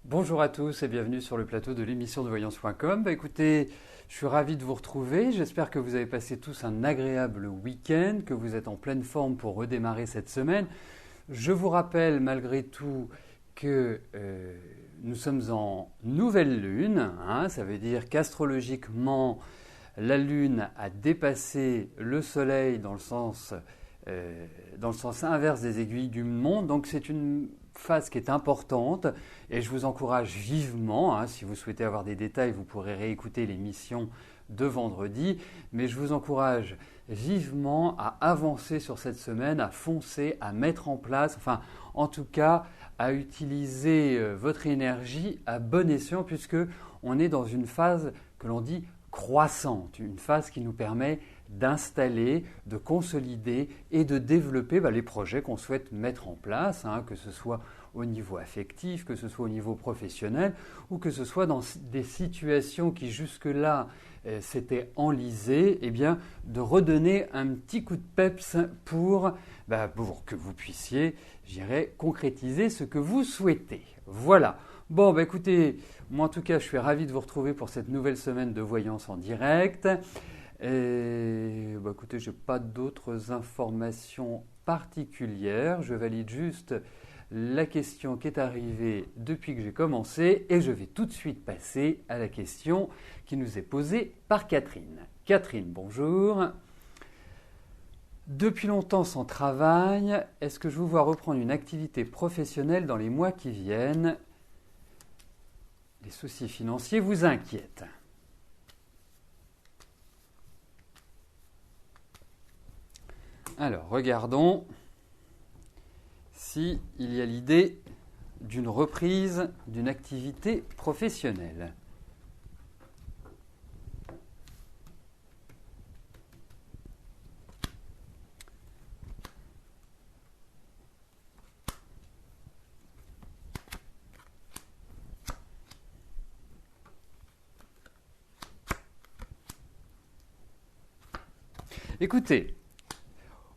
Bonjour à tous et bienvenue sur le plateau de l'émission de voyance.com. Écoutez, je suis ravi de vous retrouver. J'espère que vous avez passé tous un agréable week-end, que vous êtes en pleine forme pour redémarrer cette semaine. Je vous rappelle malgré tout que nous sommes en nouvelle lune. Ça veut dire qu'astrologiquement, la lune a dépassé le soleil dans le sens inverse des aiguilles du monde. Donc c'est une phase qui est importante et je vous encourage vivement, si vous souhaitez avoir des détails, vous pourrez réécouter l'émission de vendredi, mais je vous encourage vivement à avancer sur cette semaine, à foncer, à mettre en place, enfin en tout cas à utiliser votre énergie à bon escient puisque on est dans une phase que l'on dit croissante, une phase qui nous permet d'installer, de consolider et de développer les projets qu'on souhaite mettre en place, que ce soit au niveau affectif, que ce soit au niveau professionnel ou que ce soit dans des situations qui jusque-là s'étaient enlisées, de redonner un petit coup de peps pour que vous puissiez, concrétiser ce que vous souhaitez. Voilà. Bon, écoutez, moi en tout cas, je suis ravi de vous retrouver pour cette nouvelle semaine de voyance en direct. Et écoutez, je n'ai pas d'autres informations particulières. Je valide juste la question qui est arrivée depuis que j'ai commencé et je vais tout de suite passer à la question qui nous est posée par Catherine. Catherine, bonjour. Depuis longtemps sans travail, est-ce que je vous vois reprendre une activité professionnelle dans les mois qui viennent? Les soucis financiers vous inquiètent. Alors, regardons s'il y a l'idée d'une reprise d'une activité professionnelle. Écoutez,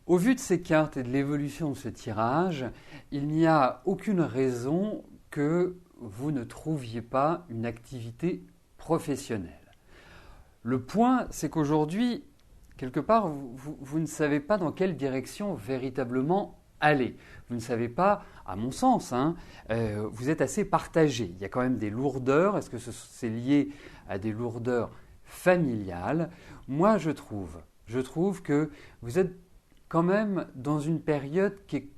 au vu de ces cartes et de l'évolution de ce tirage, il n'y a aucune raison que vous ne trouviez pas une activité professionnelle. Le point, c'est qu'aujourd'hui, quelque part, vous ne savez pas dans quelle direction véritablement aller. Vous ne savez pas, à mon sens, vous êtes assez partagé. Il y a quand même des lourdeurs. Est-ce que c'est lié à des lourdeurs familiales? Moi, je trouve que vous êtes quand même dans une période qui est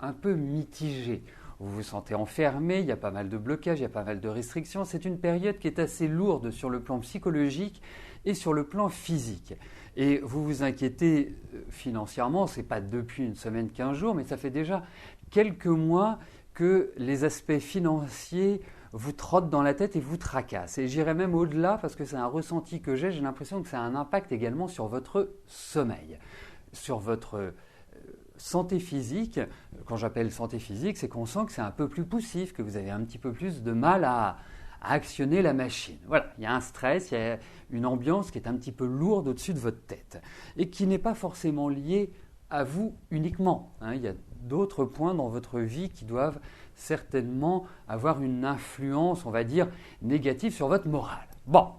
un peu mitigée. Vous vous sentez enfermé, il y a pas mal de blocages, il y a pas mal de restrictions. C'est une période qui est assez lourde sur le plan psychologique et sur le plan physique. Et vous vous inquiétez financièrement, ce n'est pas depuis une semaine, 15 jours, mais ça fait déjà quelques mois que les aspects financiers vous trottent dans la tête et vous tracassent. Et j'irai même au-delà parce que c'est un ressenti que j'ai l'impression que ça a un impact également sur votre sommeil, sur votre santé physique. Quand j'appelle santé physique, c'est qu'on sent que c'est un peu plus poussif, que vous avez un petit peu plus de mal à actionner la machine. Voilà, il y a un stress, il y a une ambiance qui est un petit peu lourde au-dessus de votre tête et qui n'est pas forcément liée à vous uniquement. Il y a d'autres points dans votre vie qui doivent certainement avoir une influence, on va dire, négative sur votre morale. Bon,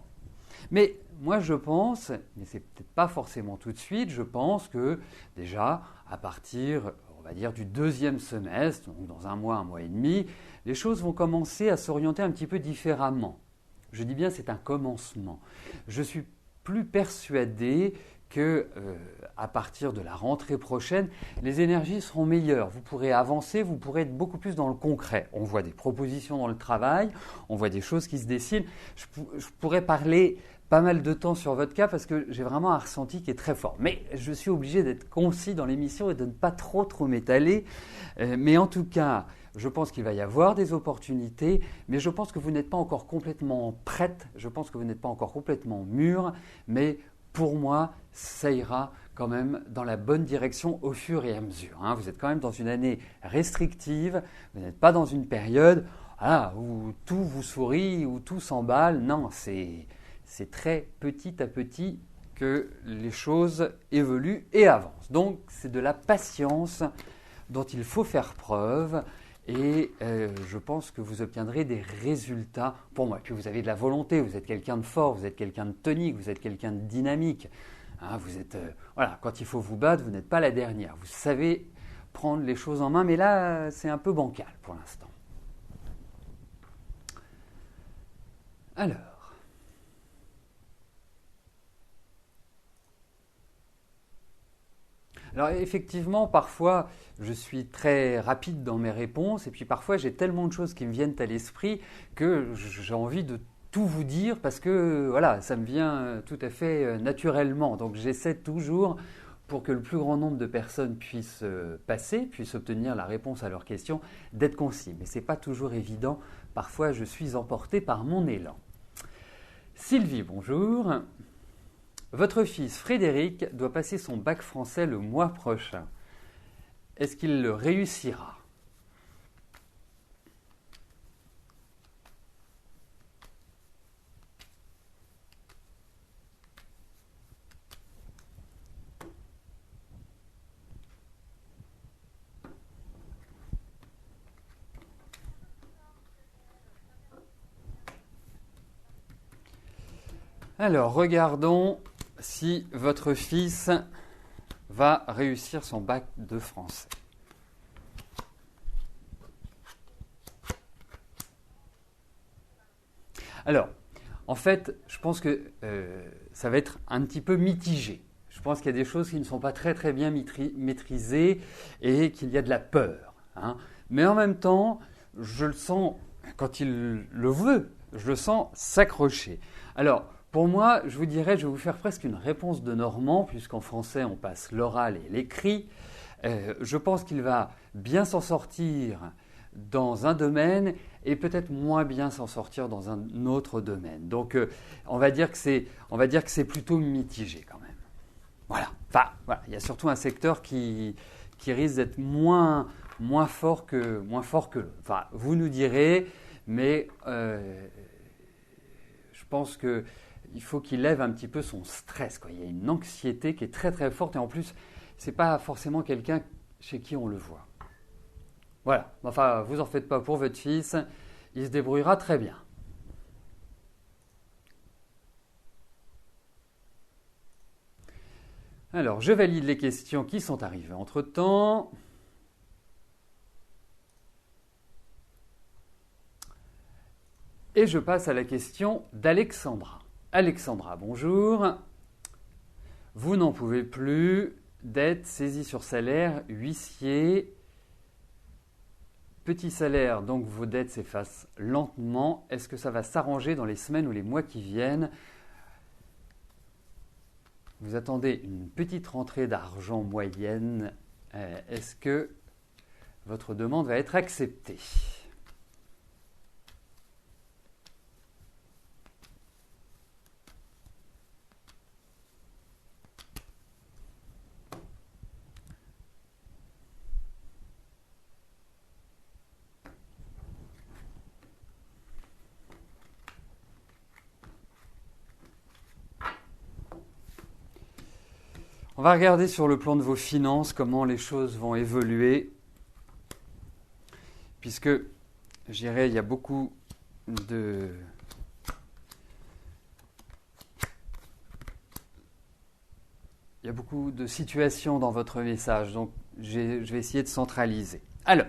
mais moi je pense, mais c'est peut-être pas forcément tout de suite, je pense que déjà à partir, on va dire, du deuxième semestre, donc dans un mois et demi, les choses vont commencer à s'orienter un petit peu différemment. Je dis bien c'est un commencement. Je suis plus persuadé que à partir de la rentrée prochaine, les énergies seront meilleures. Vous pourrez avancer, vous pourrez être beaucoup plus dans le concret. On voit des propositions dans le travail, on voit des choses qui se dessinent. Je pourrais parler pas mal de temps sur votre cas parce que j'ai vraiment un ressenti qui est très fort. Mais je suis obligé d'être concis dans l'émission et de ne pas trop m'étaler. Mais en tout cas, je pense qu'il va y avoir des opportunités, mais je pense que vous n'êtes pas encore complètement prête, je pense que vous n'êtes pas encore complètement mûr, mais pour moi, ça ira quand même dans la bonne direction au fur et à mesure. Vous êtes quand même dans une année restrictive, vous n'êtes pas dans une période où tout vous sourit, où tout s'emballe. Non, c'est très petit à petit que les choses évoluent et avancent. Donc, c'est de la patience dont il faut faire preuve et je pense que vous obtiendrez des résultats pour moi. Et puis vous avez de la volonté, vous êtes quelqu'un de fort, vous êtes quelqu'un de tonique, vous êtes quelqu'un de dynamique. Hein, vous êtes, voilà, quand il faut vous battre, vous n'êtes pas la dernière. Vous savez prendre les choses en main, mais là, c'est un peu bancal pour l'instant. Alors effectivement, parfois, je suis très rapide dans mes réponses et puis parfois, j'ai tellement de choses qui me viennent à l'esprit que j'ai envie de tout vous dire parce que voilà, ça me vient tout à fait naturellement. Donc j'essaie toujours, pour que le plus grand nombre de personnes puissent passer, puissent obtenir la réponse à leurs questions, d'être concis. Mais ce n'est pas toujours évident. Parfois, je suis emporté par mon élan. Sylvie, bonjour. Votre fils Frédéric doit passer son bac français le mois prochain. Est-ce qu'il le réussira? Alors, regardons si votre fils va réussir son bac de français. Alors, en fait, je pense que ça va être un petit peu mitigé. Je pense qu'il y a des choses qui ne sont pas très très bien maîtrisées et qu'il y a de la peur. Hein. Mais en même temps, je le sens, quand il le veut, je le sens s'accrocher. Alors, pour moi, je vous dirais, je vais vous faire presque une réponse de Normand, puisqu'en français, on passe l'oral et l'écrit. Je pense qu'il va bien s'en sortir dans un domaine et peut-être moins bien s'en sortir dans un autre domaine. Donc, on va dire que c'est plutôt mitigé quand même. Voilà. Enfin, voilà. Il y a surtout un secteur qui risque d'être moins fort que l'autre. Enfin, vous nous direz, mais je pense que il faut qu'il lève un petit peu son stress, quoi. Il y a une anxiété qui est très très forte et en plus, ce n'est pas forcément quelqu'un chez qui on le voit. Voilà, enfin, vous en faites pas pour votre fils, il se débrouillera très bien. Alors, je valide les questions qui sont arrivées entre-temps. Et je passe à la question d'Alexandra. Alexandra, bonjour. Vous n'en pouvez plus d'être saisi sur salaire, huissier. Petit salaire, donc vos dettes s'effacent lentement. Est-ce que ça va s'arranger dans les semaines ou les mois qui viennent? Vous attendez une petite rentrée d'argent moyenne. Est-ce que votre demande va être acceptée? On va regarder sur le plan de vos finances comment les choses vont évoluer, puisque, je dirais, il y a beaucoup de situations dans votre message, donc je vais essayer de centraliser. Alors,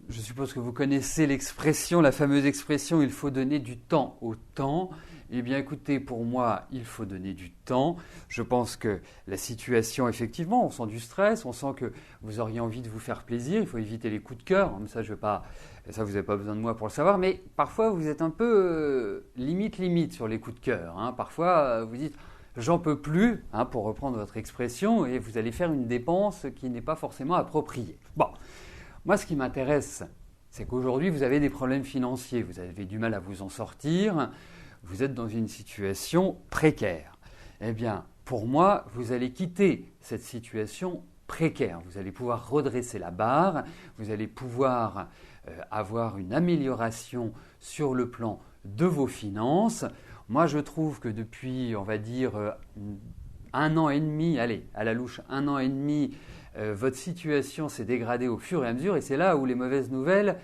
je suppose que vous connaissez l'expression, la fameuse expression « il faut donner du temps au temps ». Eh bien écoutez, pour moi, il faut donner du temps. Je pense que la situation, effectivement, on sent du stress, on sent que vous auriez envie de vous faire plaisir, il faut éviter les coups de cœur. Ça, vous n'avez pas besoin de moi pour le savoir, mais parfois vous êtes un peu limite sur les coups de cœur. Hein. Parfois, vous dites « j'en peux plus hein, », pour reprendre votre expression, et vous allez faire une dépense qui n'est pas forcément appropriée. Bon, moi, ce qui m'intéresse, c'est qu'aujourd'hui, vous avez des problèmes financiers, vous avez du mal à vous en sortir. Vous êtes dans une situation précaire. Eh bien, pour moi, vous allez quitter cette situation précaire. Vous allez pouvoir redresser la barre, vous allez pouvoir avoir une amélioration sur le plan de vos finances. Moi, je trouve que depuis, on va dire, un an et demi, allez, à la louche, un an et demi, votre situation s'est dégradée au fur et à mesure et c'est là où les mauvaises nouvelles,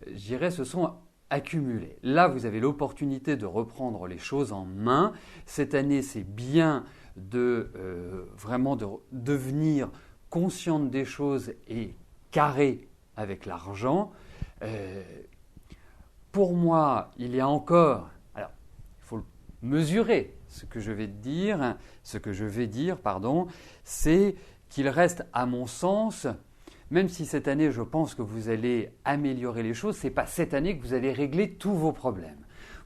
je dirais, se sont accumulées. Là, vous avez l'opportunité de reprendre les choses en main. Cette année, c'est bien de vraiment de devenir consciente des choses et carré avec l'argent. Pour moi, il y a encore, alors il faut mesurer ce que je vais dire, c'est qu'il reste, à mon sens, même si cette année, je pense que vous allez améliorer les choses, ce n'est pas cette année que vous allez régler tous vos problèmes.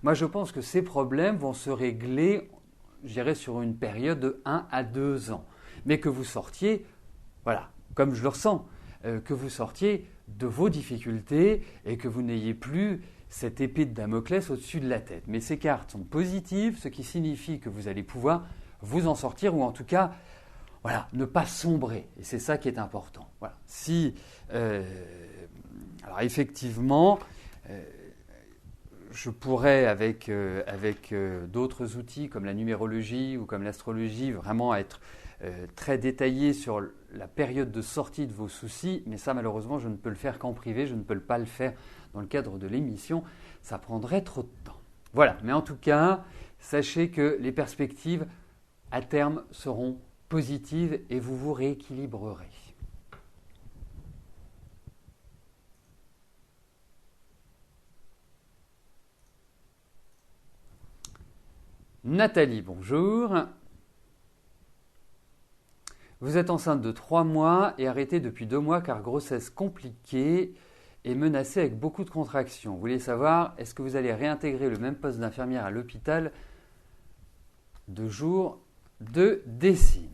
Moi, je pense que ces problèmes vont se régler, je dirais, sur une période de 1 à 2 ans. Mais que vous sortiez, voilà, comme je le ressens, que vous sortiez de vos difficultés et que vous n'ayez plus cette épée de Damoclès au-dessus de la tête. Mais ces cartes sont positives, ce qui signifie que vous allez pouvoir vous en sortir ou en tout cas, voilà, ne pas sombrer. Et c'est ça qui est important. Voilà. Alors effectivement, je pourrais avec d'autres outils comme la numérologie ou comme l'astrologie vraiment être très détaillé sur la période de sortie de vos soucis, mais ça malheureusement je ne peux le faire qu'en privé, je ne peux pas le faire dans le cadre de l'émission, ça prendrait trop de temps. Voilà, mais en tout cas, sachez que les perspectives à terme seront positives et vous vous rééquilibrerez. Nathalie, bonjour. Vous êtes enceinte de 3 mois et arrêtée depuis 2 mois car grossesse compliquée et menacée avec beaucoup de contractions. Vous voulez savoir, est-ce que vous allez réintégrer le même poste d'infirmière à l'hôpital de jour de Dessines?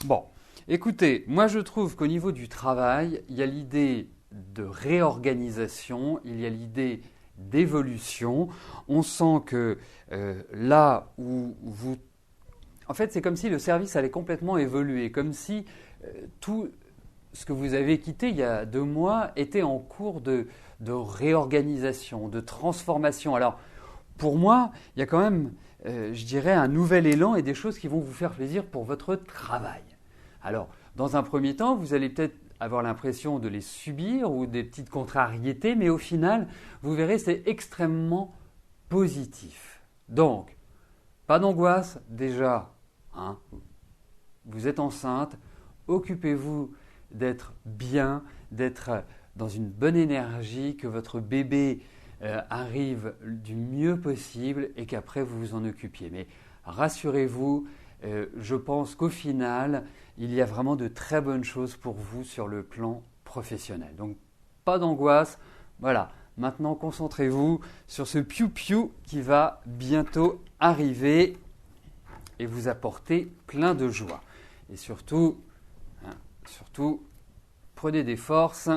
Bon, écoutez, moi je trouve qu'au niveau du travail, il y a l'idée de réorganisation, il y a l'idée d'évolution. On sent que là où vous... En fait, c'est comme si le service allait complètement évoluer, comme si tout ce que vous avez quitté il y a 2 mois était en cours de réorganisation, de transformation. Alors, pour moi, il y a quand même, je dirais, un nouvel élan et des choses qui vont vous faire plaisir pour votre travail. Alors, dans un premier temps, vous allez peut-être avoir l'impression de les subir ou des petites contrariétés, mais au final, vous verrez, c'est extrêmement positif. Donc, pas d'angoisse, déjà, hein, vous êtes enceinte, occupez-vous d'être bien, d'être dans une bonne énergie, que votre bébé arrive du mieux possible et qu'après vous vous en occupiez. Mais rassurez-vous, je pense qu'au final, il y a vraiment de très bonnes choses pour vous sur le plan professionnel. Donc, pas d'angoisse. Voilà, maintenant concentrez-vous sur ce piou-piou qui va bientôt arriver et vous apporter plein de joie. Et surtout, prenez des forces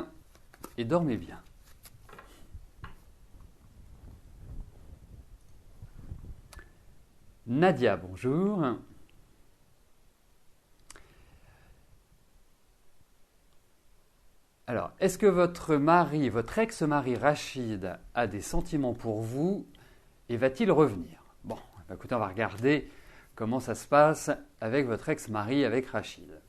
et dormez bien. Nadia, bonjour. Alors, est-ce que votre mari, votre ex-mari Rachid, a des sentiments pour vous et va-t-il revenir? Bon, écoutez, on va regarder comment ça se passe avec votre ex-mari, avec Rachid.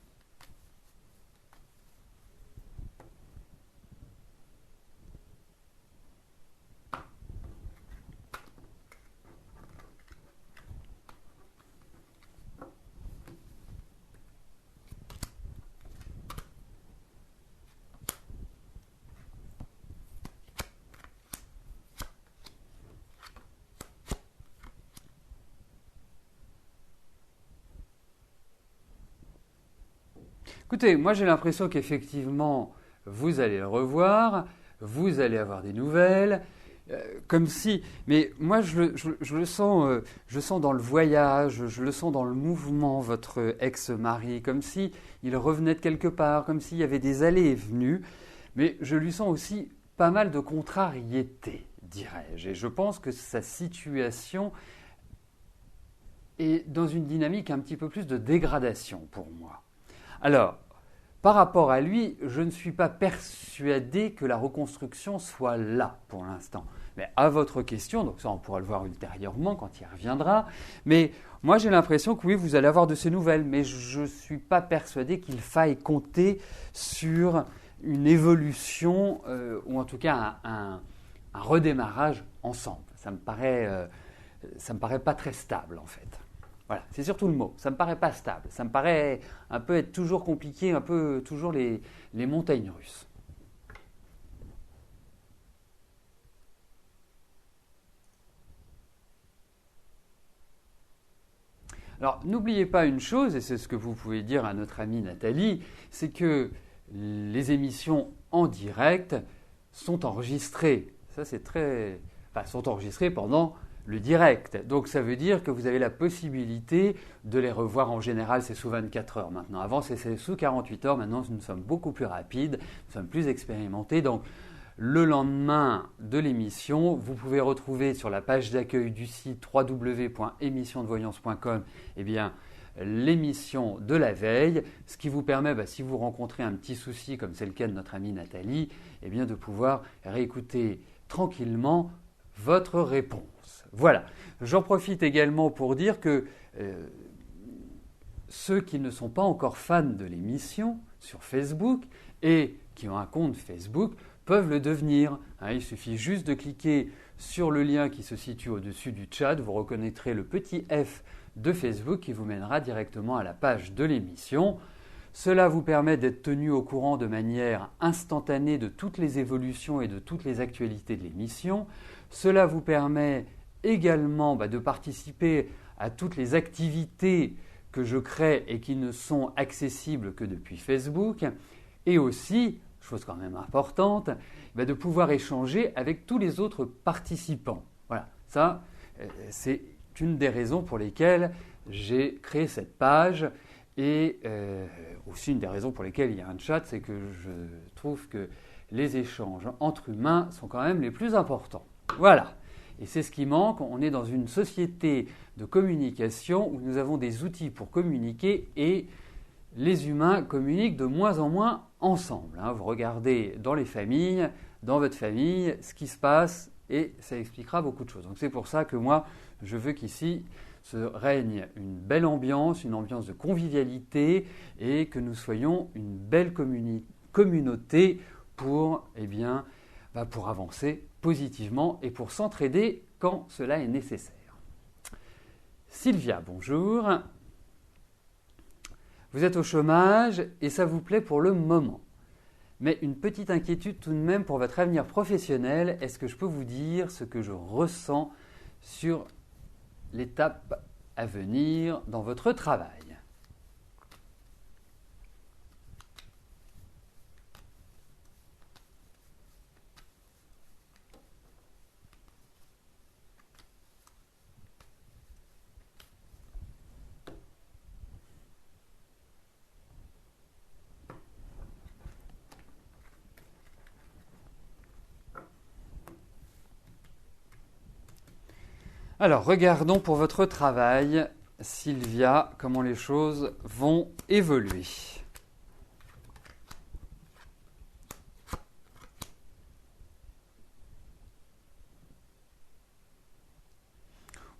Écoutez, moi j'ai l'impression qu'effectivement, vous allez le revoir, vous allez avoir des nouvelles. comme si, mais moi je le sens, je sens dans le voyage, je le sens dans le mouvement, votre ex-mari, comme si il revenait de quelque part, comme s'il y avait des allées et venues, mais je lui sens aussi pas mal de contrariété, dirais-je. Et je pense que sa situation est dans une dynamique un petit peu plus de dégradation pour moi. Alors, par rapport à lui, je ne suis pas persuadé que la reconstruction soit là pour l'instant. Mais à votre question, donc ça on pourra le voir ultérieurement quand il reviendra, mais moi j'ai l'impression que oui, vous allez avoir de ces nouvelles, mais je ne suis pas persuadé qu'il faille compter sur une évolution ou en tout cas un redémarrage ensemble. Ça me paraît pas très stable en fait. Voilà, c'est surtout le mot. Ça me paraît pas stable. Ça me paraît un peu être toujours compliqué, un peu toujours les montagnes russes. Alors, n'oubliez pas une chose, et c'est ce que vous pouvez dire à notre amie Nathalie, c'est que les émissions en direct sont enregistrées. Ça, c'est très... Enfin, sont enregistrées pendant le direct. Donc ça veut dire que vous avez la possibilité de les revoir. En général, c'est sous 24 heures maintenant. Avant, c'est sous 48 heures. Maintenant, nous sommes beaucoup plus rapides, nous sommes plus expérimentés. Donc le lendemain de l'émission, vous pouvez retrouver sur la page d'accueil du site www.émissiondevoyance.com l'émission de la veille, ce qui vous permet, si vous rencontrez un petit souci, comme c'est le cas de notre amie Nathalie, de pouvoir réécouter tranquillement votre réponse. Voilà. J'en profite également pour dire que ceux qui ne sont pas encore fans de l'émission sur Facebook et qui ont un compte Facebook peuvent le devenir. Il suffit juste de cliquer sur le lien qui se situe au-dessus du chat. Vous reconnaîtrez le petit F de Facebook qui vous mènera directement à la page de l'émission. Cela vous permet d'être tenu au courant de manière instantanée de toutes les évolutions et de toutes les actualités de l'émission. Cela vous permet également de participer à toutes les activités que je crée et qui ne sont accessibles que depuis Facebook. Et aussi, chose quand même importante, de pouvoir échanger avec tous les autres participants. Voilà, ça, c'est une des raisons pour lesquelles j'ai créé cette page. Et aussi une des raisons pour lesquelles il y a un chat, c'est que je trouve que les échanges entre humains sont quand même les plus importants. Voilà. Et c'est ce qui manque. On est dans une société de communication où nous avons des outils pour communiquer et les humains communiquent de moins en moins ensemble. Vous regardez dans les familles, dans votre famille, ce qui se passe et ça expliquera beaucoup de choses. Donc c'est pour ça que moi, je veux qu'ici se règne une belle ambiance, une ambiance de convivialité et que nous soyons une belle communauté pour, pour avancer positivement et pour s'entraider quand cela est nécessaire. Sylvia, bonjour. Vous êtes au chômage et ça vous plaît pour le moment. Mais une petite inquiétude tout de même pour votre avenir professionnel. Est-ce que je peux vous dire ce que je ressens sur l'étape à venir dans votre travail? Alors, regardons pour votre travail, Sylvia, comment les choses vont évoluer.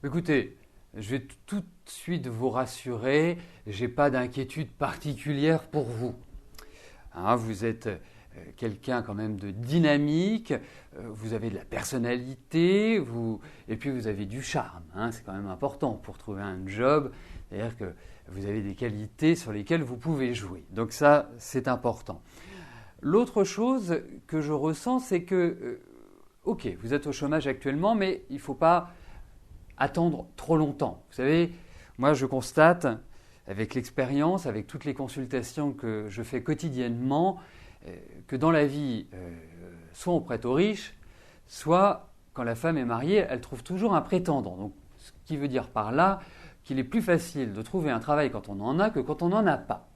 Écoutez, je vais tout de suite vous rassurer, je n'ai pas d'inquiétude particulière pour vous. Vous êtes quelqu'un quand même de dynamique, vous avez de la personnalité, et puis vous avez du charme. C'est quand même important pour trouver un job, c'est-à-dire que vous avez des qualités sur lesquelles vous pouvez jouer. Donc ça, c'est important. L'autre chose que je ressens, c'est que, ok, vous êtes au chômage actuellement, mais il ne faut pas attendre trop longtemps. Vous savez, moi je constate, avec l'expérience, avec toutes les consultations que je fais quotidiennement, que dans la vie, soit on prête aux riches, soit quand la femme est mariée, elle trouve toujours un prétendant. Donc, ce qui veut dire par là qu'il est plus facile de trouver un travail quand on en a que quand on n'en a pas.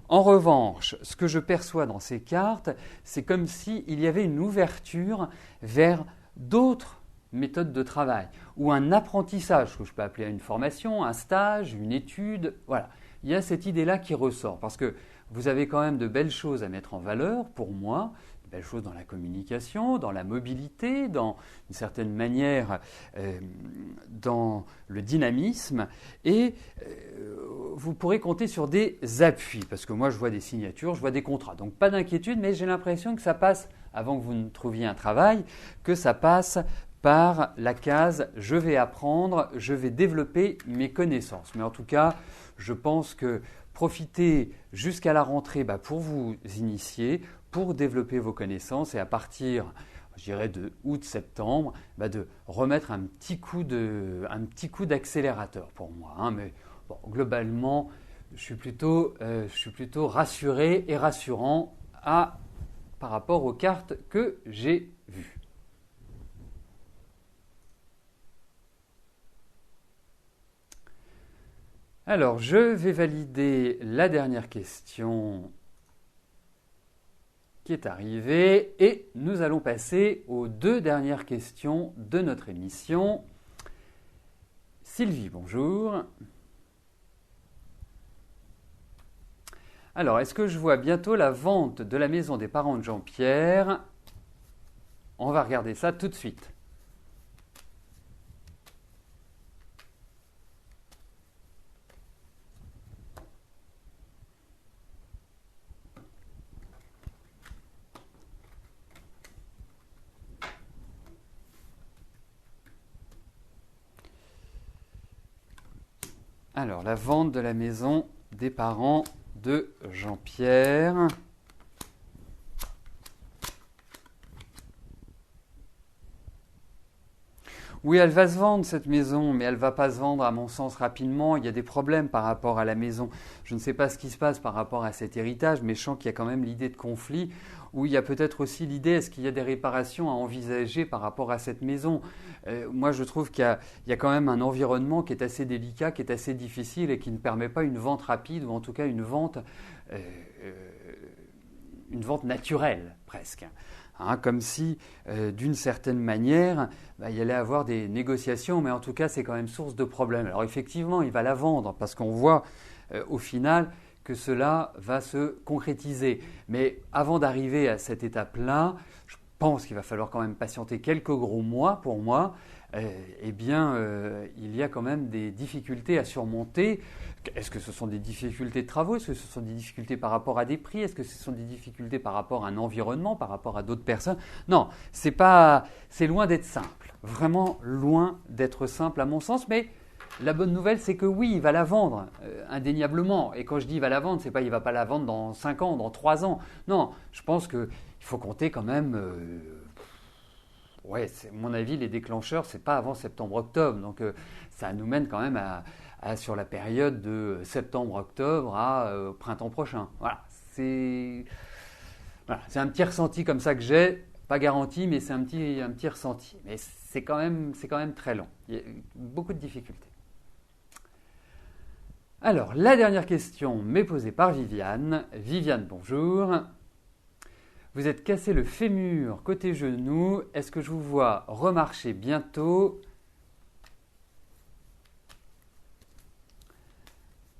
En revanche, ce que je perçois dans ces cartes, c'est comme s'il y avait une ouverture vers d'autres méthodes de travail ou un apprentissage, que je peux appeler une formation, un stage, une étude. Voilà, il y a cette idée-là qui ressort parce que vous avez quand même de belles choses à mettre en valeur pour moi, de belles choses dans la communication, dans la mobilité, dans une certaine manière, dans le dynamisme et vous pourrez compter sur des appuis parce que moi je vois des signatures, je vois des contrats. Donc pas d'inquiétude, mais j'ai l'impression que ça passe, avant que vous ne trouviez un travail, que ça passe par la case « je vais apprendre, je vais développer mes connaissances ». Mais en tout cas, je pense que profitez jusqu'à la rentrée pour vous initier, pour développer vos connaissances et à partir, je dirais, de août-septembre, de remettre un petit coup d'accélérateur pour moi. Mais bon, globalement, je suis plutôt rassuré et rassurant par rapport aux cartes que j'ai vues. Alors, je vais valider la dernière question qui est arrivée et nous allons passer aux 2 dernières questions de notre émission. Sylvie, bonjour. Alors, est-ce que je vois bientôt la vente de la maison des parents de Jean-Pierre? On va regarder ça tout de suite. Alors, la vente de la maison des parents de Jean-Pierre. Oui, elle va se vendre cette maison, mais elle ne va pas se vendre à mon sens rapidement. Il y a des problèmes par rapport à la maison. Je ne sais pas ce qui se passe par rapport à cet héritage, mais je sens qu'il y a quand même l'idée de conflit, où il y a peut-être aussi l'idée, est-ce qu'il y a des réparations à envisager par rapport à cette maison? Moi, je trouve qu'il y a quand même un environnement qui est assez délicat, qui est assez difficile et qui ne permet pas une vente rapide, ou en tout cas une vente naturelle presque. Comme si, d'une certaine manière, il y allait avoir des négociations, mais en tout cas, c'est quand même source de problèmes. Alors effectivement, il va la vendre parce qu'on voit au final que cela va se concrétiser. Mais avant d'arriver à cette étape-là, je pense qu'il va falloir quand même patienter quelques gros mois pour moi. Il y a quand même des difficultés à surmonter. Est-ce que ce sont des difficultés de travaux? Est-ce que ce sont des difficultés par rapport à des prix? Est-ce que ce sont des difficultés par rapport à un environnement, par rapport à d'autres personnes? Non, c'est loin d'être simple. Vraiment loin d'être simple à mon sens. Mais la bonne nouvelle, c'est que oui, il va la vendre, indéniablement. Et quand je dis il va la vendre, c'est pas il va pas la vendre dans 5 ans, dans 3 ans. Non, je pense qu'il faut compter quand même... à mon avis, les déclencheurs, c'est pas avant septembre-octobre. Donc, ça nous mène quand même sur la période de septembre-octobre à printemps prochain. Voilà, c'est un petit ressenti comme ça que j'ai. Pas garanti, mais c'est un petit ressenti. Mais c'est quand même très long. Il y a beaucoup de difficultés. Alors, la dernière question m'est posée par Viviane. Viviane, bonjour. Vous êtes cassé le fémur côté genou. Est-ce que je vous vois remarcher bientôt?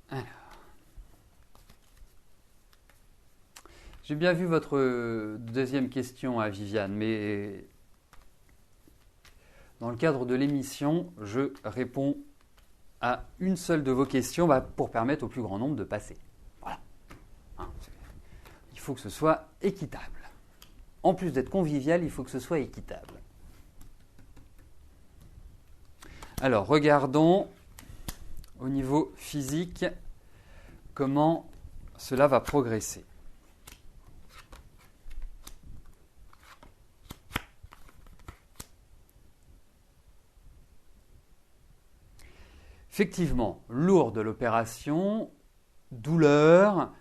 Alors. J'ai bien vu votre deuxième question à Viviane, mais dans le cadre de l'émission, je réponds à une seule de vos questions pour permettre au plus grand nombre de passer. Voilà. Il faut que ce soit équitable. En plus d'être convivial, il faut que ce soit équitable. Alors, regardons au niveau physique comment cela va progresser. Effectivement, lourde l'opération, douleur.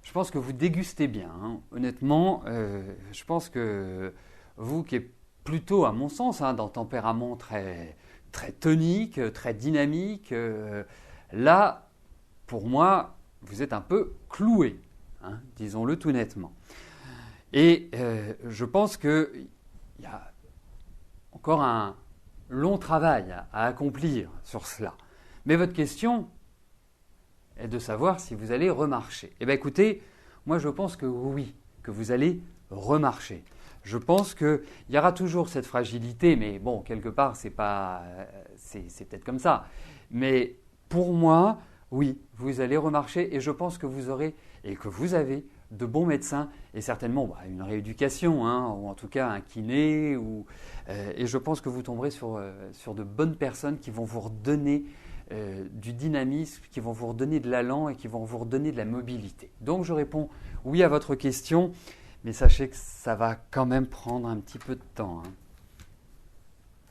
Je pense que vous dégustez bien. Honnêtement, je pense que vous qui êtes plutôt, à mon sens, d'un tempérament très, très tonique, très dynamique. Là, pour moi, vous êtes un peu cloué, disons-le tout nettement. Et je pense qu'il y a encore un long travail à accomplir sur cela. Mais votre question est de savoir si vous allez remarcher. Eh bien écoutez, moi je pense que oui, que vous allez remarcher. Je pense qu'il y aura toujours cette fragilité, mais bon, quelque part, c'est peut-être comme ça. Mais pour moi, oui, vous allez remarcher et je pense que vous aurez et que vous avez de bons médecins et certainement une rééducation, ou en tout cas un kiné. Et je pense que vous tomberez sur de bonnes personnes qui vont vous redonner du dynamisme, qui vont vous redonner de l'allant et qui vont vous redonner de la mobilité. Donc je réponds oui à votre question, mais sachez que ça va quand même prendre un petit peu de temps.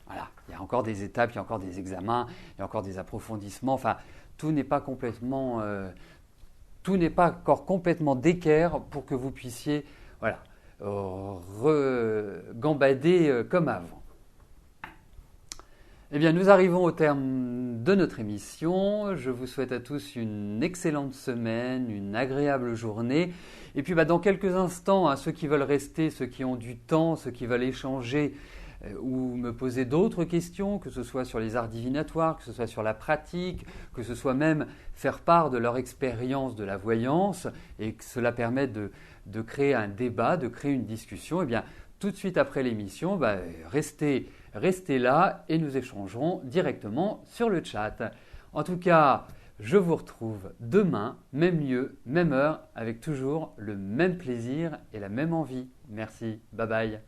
Voilà, il y a encore des étapes, il y a encore des examens, il y a encore des approfondissements. Enfin, tout n'est pas encore complètement d'équerre pour que vous puissiez gambader comme avant. Eh bien, nous arrivons au terme de notre émission. Je vous souhaite à tous une excellente semaine, une agréable journée. Et puis, dans quelques instants, ceux qui veulent rester, ceux qui ont du temps, ceux qui veulent échanger ou me poser d'autres questions, que ce soit sur les arts divinatoires, que ce soit sur la pratique, que ce soit même faire part de leur expérience de la voyance et que cela permette de créer un débat, de créer une discussion, eh bien, tout de suite après l'émission, restez là et nous échangerons directement sur le chat. En tout cas, je vous retrouve demain, même lieu, même heure, avec toujours le même plaisir et la même envie. Merci, bye bye.